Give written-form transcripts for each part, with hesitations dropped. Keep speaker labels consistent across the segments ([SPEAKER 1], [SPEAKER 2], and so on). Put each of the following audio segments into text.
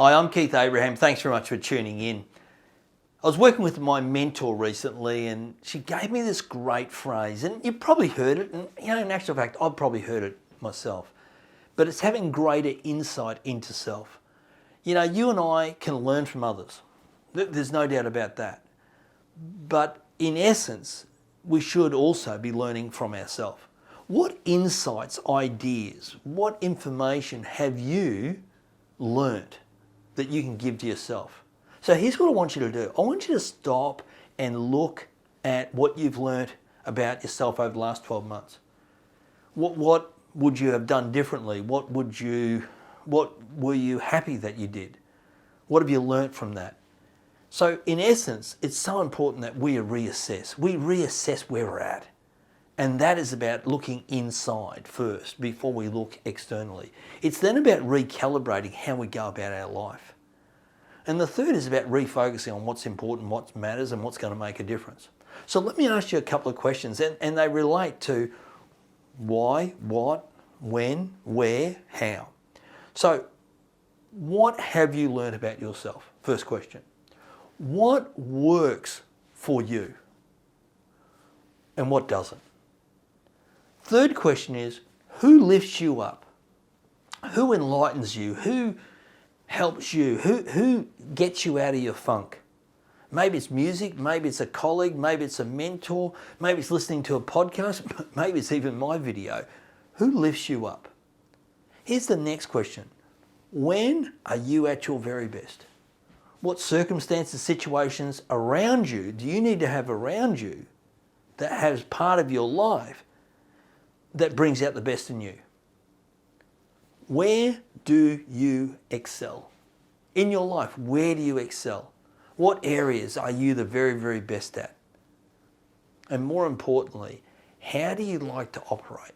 [SPEAKER 1] Hi, I'm Keith Abraham. Thanks very much for tuning in. I was working with my mentor recently and she gave me this great phrase, and you've probably heard it, and in actual fact, I've probably heard it myself, but it's having greater insight into self. You and I can learn from others. There's no doubt about that. But in essence, we should also be learning from ourselves. What insights, ideas, what information have you learnt that you can give to yourself? So here's what I want you to do. I want you to stop and look at what you've learnt about yourself over the last 12 months. What would you have done differently? What were you happy that you did? What have you learnt from that? So in essence, it's so important that we reassess. We reassess where we're at. And that is about looking inside first before we look externally. It's then about recalibrating how we go about our life. And the third is about refocusing on what's important, what matters, and what's going to make a difference. So let me ask you a couple of questions, and they relate to why, what, when, where, how. So what have you learned about yourself? First question. What works for you and what doesn't? Third question is, who lifts you up? Who enlightens you? Who helps you? Who gets you out of your funk? Maybe it's music, maybe it's a colleague, maybe it's a mentor, maybe it's listening to a podcast, maybe it's even my video. Who lifts you up? Here's the next question. When are you at your very best? What circumstances, situations around you do you need to have around you that has part of your life that brings out the best in you? Where do you excel? In your life, where do you excel? What areas are you the very, very best at? And more importantly, how do you like to operate?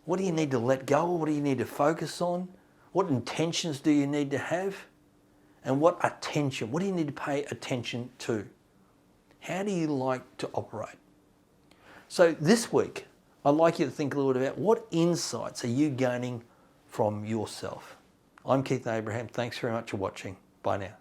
[SPEAKER 1] What do you need to let go of? What do you need to focus on? What intentions do you need to have? And what attention? What do you need to pay attention to? How do you like to operate? So this week, I'd like you to think a little bit about what insights are you gaining from yourself. I'm Keith Abraham. Thanks very much for watching. Bye now.